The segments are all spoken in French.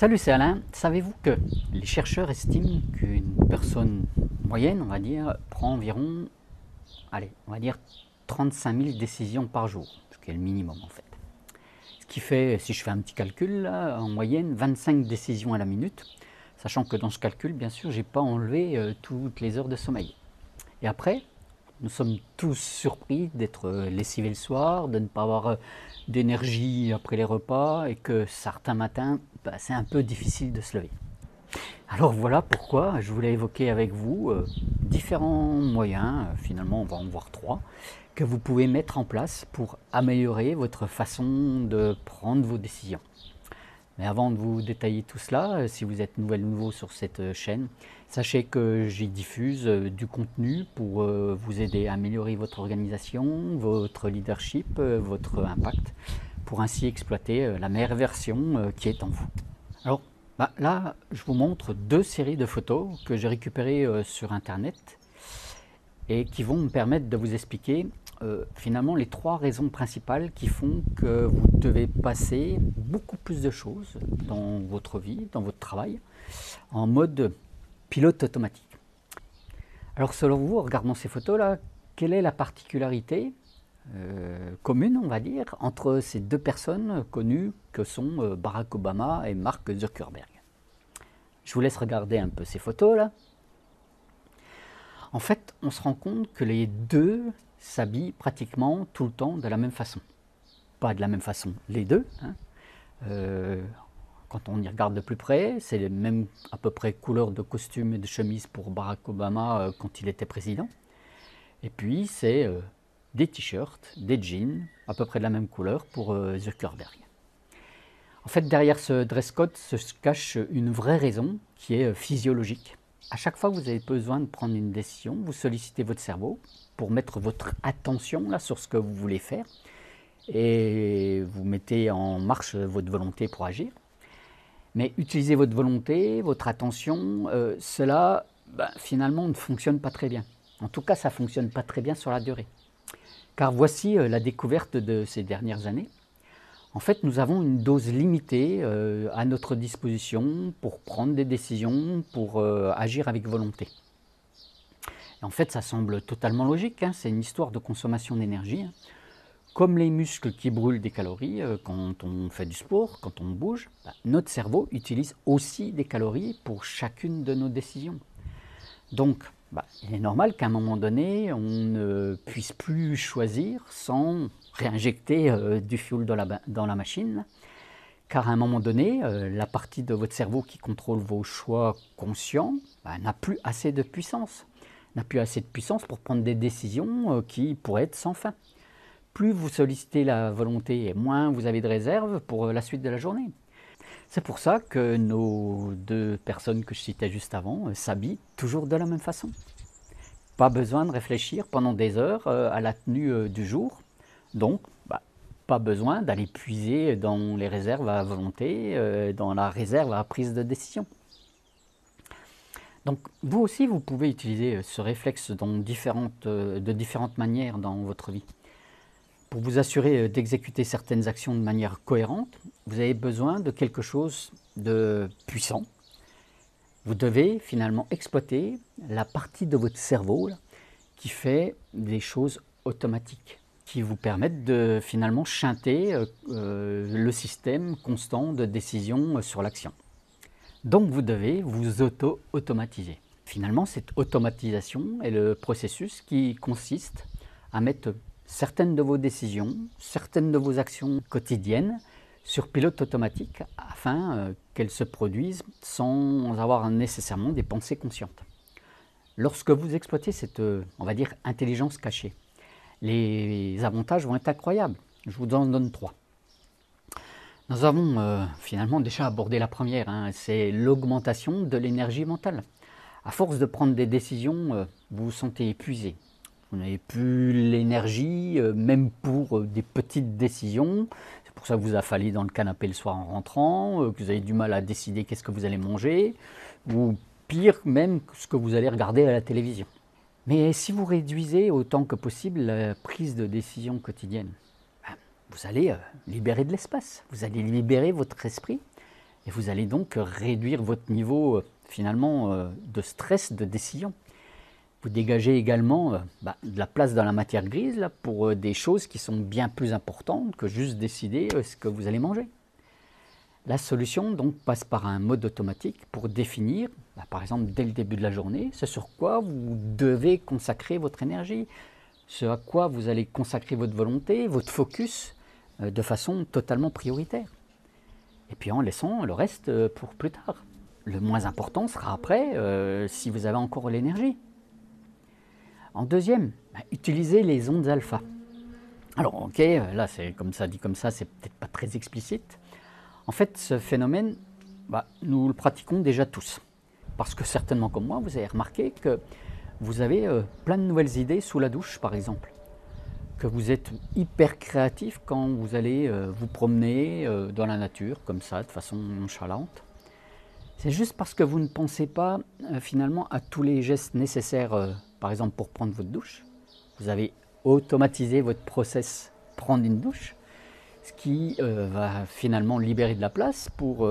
Salut, c'est Alain. Savez-vous que les chercheurs estiment qu'une personne moyenne, on va dire, prend environ, allez, on va dire 35 000 décisions par jour, ce qui est le minimum en fait. Ce qui fait, si je fais un petit calcul, là, en moyenne 25 décisions à la minute, sachant que dans ce calcul, bien sûr, j'ai pas enlevé toutes les heures de sommeil. Et après, nous sommes tous surpris d'être lessivés le soir, de ne pas avoir d'énergie après les repas et que certains matins, c'est un peu difficile de se lever. Alors voilà pourquoi je voulais évoquer avec vous différents moyens, finalement on va en voir trois, que vous pouvez mettre en place pour améliorer votre façon de prendre vos décisions. Mais avant de vous détailler tout cela, si vous êtes nouveau sur cette chaîne, sachez que j'y diffuse du contenu pour vous aider à améliorer votre organisation, votre leadership, votre impact, pour ainsi exploiter la meilleure version qui est en vous. Alors là, je vous montre deux séries de photos que j'ai récupérées sur Internet et qui vont me permettre de vous expliquer finalement les trois raisons principales qui font que vous devez passer beaucoup plus de choses dans votre vie, dans votre travail, en mode pilote automatique. Alors selon vous, en regardant ces photos-là, quelle est la particularité commune, on va dire, entre ces deux personnes connues que sont Barack Obama et Mark Zuckerberg? Je vous laisse regarder un peu ces photos-là. En fait, on se rend compte que les deux s'habillent pratiquement tout le temps de la même façon. Pas de la même façon, les deux. Quand on y regarde de plus près, c'est les mêmes à peu près couleurs de costume et de chemise pour Barack Obama quand il était président. Et puis c'est des t-shirts, des jeans, à peu près de la même couleur pour Zuckerberg. En fait, derrière ce dress code se cache une vraie raison qui est physiologique. À chaque fois que vous avez besoin de prendre une décision, vous sollicitez votre cerveau pour mettre votre attention là, sur ce que vous voulez faire et vous mettez en marche votre volonté pour agir. Mais utiliser votre volonté, votre attention, cela finalement ne fonctionne pas très bien. En tout cas, ça ne fonctionne pas très bien sur la durée. Car voici la découverte de ces dernières années. En fait, nous avons une dose limitée à notre disposition pour prendre des décisions, pour agir avec volonté. Et en fait, ça semble totalement logique, c'est une histoire de consommation d'énergie. Comme les muscles qui brûlent des calories quand on fait du sport, quand on bouge, notre cerveau utilise aussi des calories pour chacune de nos décisions. Donc, il est normal qu'à un moment donné, on ne puisse plus choisir sans réinjecter du fuel dans la machine, car à un moment donné, la partie de votre cerveau qui contrôle vos choix conscients n'a plus assez de puissance. N'a plus assez de puissance pour prendre des décisions qui pourraient être sans fin. Plus vous sollicitez la volonté et moins vous avez de réserve pour la suite de la journée. C'est pour ça que nos deux personnes que je citais juste avant s'habillent toujours de la même façon. Pas besoin de réfléchir pendant des heures à la tenue du jour. Donc, pas besoin d'aller puiser dans les réserves à volonté, dans la réserve à prise de décision. Donc, vous aussi, vous pouvez utiliser ce réflexe de différentes manières dans votre vie. Pour vous assurer d'exécuter certaines actions de manière cohérente, vous avez besoin de quelque chose de puissant. Vous devez finalement exploiter la partie de votre cerveau là, qui fait des choses automatiques, qui vous permettent de finalement chanter le système constant de décision sur l'action. Donc vous devez vous automatiser. Finalement, cette automatisation est le processus qui consiste à mettre certaines de vos décisions, certaines de vos actions quotidiennes sur pilote automatique afin qu'elles se produisent sans avoir nécessairement des pensées conscientes. Lorsque vous exploitez cette, on va dire, intelligence cachée, les avantages vont être incroyables. Je vous en donne trois. Nous avons finalement déjà abordé la première, c'est l'augmentation de l'énergie mentale. À force de prendre des décisions, vous vous sentez épuisé. Vous n'avez plus l'énergie, même pour des petites décisions. C'est pour ça que vous affalez dans le canapé le soir en rentrant, que vous avez du mal à décider qu'est-ce que vous allez manger, ou pire même ce que vous allez regarder à la télévision. Mais si vous réduisez autant que possible la prise de décision quotidienne, vous allez libérer de l'espace, vous allez libérer votre esprit Et vous allez donc réduire votre niveau finalement de stress de décision. Vous dégagez également de la place dans la matière grise là, pour des choses qui sont bien plus importantes que juste décider ce que vous allez manger. La solution donc passe par un mode automatique pour définir, par exemple dès le début de la journée, ce sur quoi vous devez consacrer votre énergie, ce à quoi vous allez consacrer votre volonté, votre focus de façon totalement prioritaire. Et puis en laissant le reste pour plus tard. Le moins important sera après si vous avez encore l'énergie. En deuxième, utilisez les ondes alpha. Alors ok, là c'est comme ça, dit comme ça, c'est peut-être pas très explicite. En fait, ce phénomène, nous le pratiquons déjà tous. Parce que certainement comme moi, vous avez remarqué que vous avez plein de nouvelles idées sous la douche, par exemple. Que vous êtes hyper créatif quand vous allez vous promener dans la nature, comme ça, de façon nonchalante. C'est juste parce que vous ne pensez pas finalement à tous les gestes nécessaires, par exemple pour prendre votre douche. Vous avez automatisé votre process prendre une douche, ce qui va finalement libérer de la place pour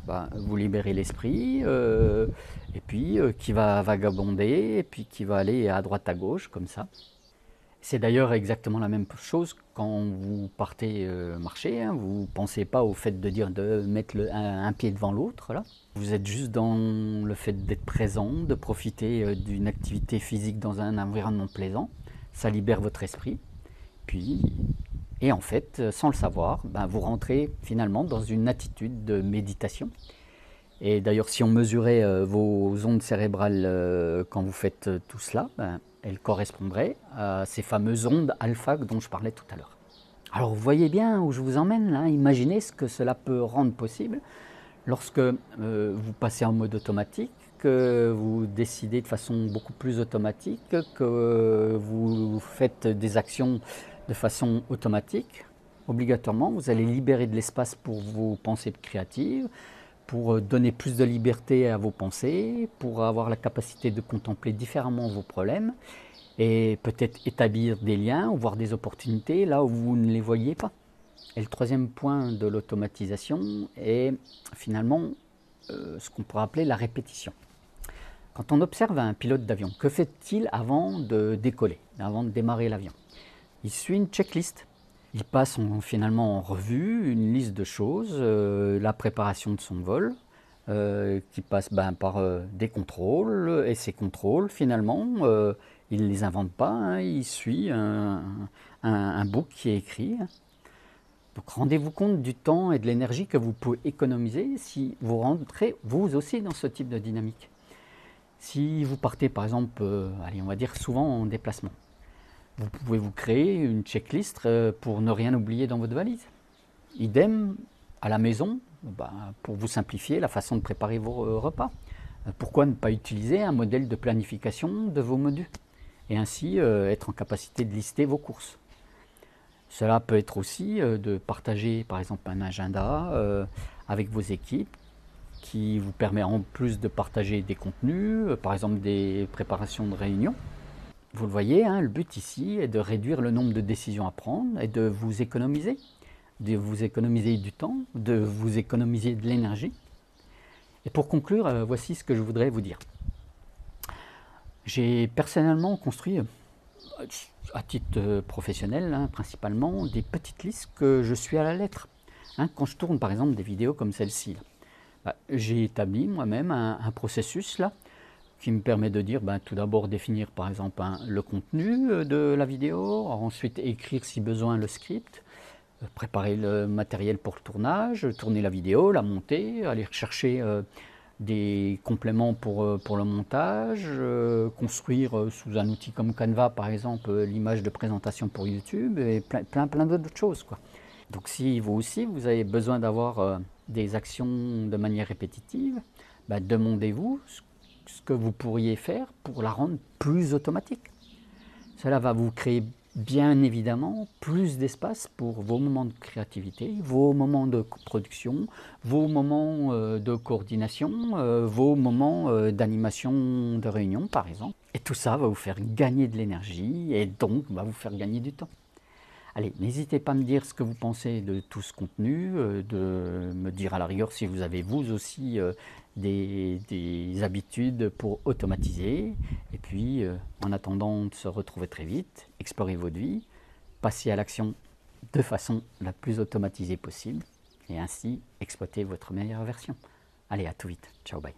vous libérer l'esprit, et puis qui va vagabonder, et puis qui va aller à droite à gauche, comme ça. C'est d'ailleurs exactement la même chose quand vous partez marcher, hein. Vous ne pensez pas au fait de mettre un pied devant l'autre, là. Vous êtes juste dans le fait d'être présent, de profiter d'une activité physique dans un environnement plaisant. Ça libère votre esprit. Et en fait, sans le savoir, vous rentrez finalement dans une attitude de méditation. Et d'ailleurs, si on mesurait vos ondes cérébrales quand vous faites tout cela, elles correspondraient à ces fameuses ondes alpha dont je parlais tout à l'heure. Alors vous voyez bien où je vous emmène là, imaginez ce que cela peut rendre possible lorsque vous passez en mode automatique, que vous décidez de façon beaucoup plus automatique, que vous faites des actions de façon automatique. Obligatoirement, vous allez libérer de l'espace pour vos pensées créatives, pour donner plus de liberté à vos pensées, pour avoir la capacité de contempler différemment vos problèmes et peut-être établir des liens ou voir des opportunités là où vous ne les voyez pas. Et le troisième point de l'automatisation est finalement ce qu'on pourrait appeler la répétition. Quand on observe un pilote d'avion, que fait-il avant de décoller, avant de démarrer l'avion? Il suit une checklist. Il passe finalement en revue une liste de choses, la préparation de son vol, qui passe par des contrôles, et ces contrôles, finalement, il ne les invente pas, hein, il suit un book qui est écrit. Donc rendez-vous compte du temps et de l'énergie que vous pouvez économiser si vous rentrez vous aussi dans ce type de dynamique. Si vous partez par exemple, on va dire souvent en déplacement, vous pouvez vous créer une checklist pour ne rien oublier dans votre valise. Idem à la maison, pour vous simplifier la façon de préparer vos repas. Pourquoi ne pas utiliser un modèle de planification de vos menus et ainsi être en capacité de lister vos courses. Cela peut être aussi de partager par exemple un agenda avec vos équipes qui vous permet en plus de partager des contenus, par exemple des préparations de réunions. Vous le voyez, hein, le but ici est de réduire le nombre de décisions à prendre et de vous économiser du temps, de vous économiser de l'énergie. Et pour conclure, voici ce que je voudrais vous dire. J'ai personnellement construit, à titre professionnel, hein, principalement, des petites listes que je suis à la lettre. Hein, quand je tourne par exemple des vidéos comme celle-ci, j'ai établi moi-même un processus là, qui me permet de dire tout d'abord définir par exemple le contenu de la vidéo, ensuite écrire si besoin le script, préparer le matériel pour le tournage, tourner la vidéo, la monter, aller chercher des compléments pour le montage, construire sous un outil comme Canva par exemple l'image de présentation pour YouTube et plein d'autres choses, quoi. Donc si vous aussi vous avez besoin d'avoir des actions de manière répétitive, demandez-vous ce que vous pourriez faire pour la rendre plus automatique. Cela va vous créer bien évidemment plus d'espace pour vos moments de créativité, vos moments de production, vos moments de coordination, vos moments d'animation de réunion par exemple. Et tout ça va vous faire gagner de l'énergie et donc va vous faire gagner du temps. Allez, n'hésitez pas à me dire ce que vous pensez de tout ce contenu, de me dire à la rigueur si vous avez vous aussi des habitudes pour automatiser. Et puis, en attendant de se retrouver très vite, explorez votre vie, passez à l'action de façon la plus automatisée possible et ainsi exploiter votre meilleure version. Allez, à tout vite. Ciao, bye.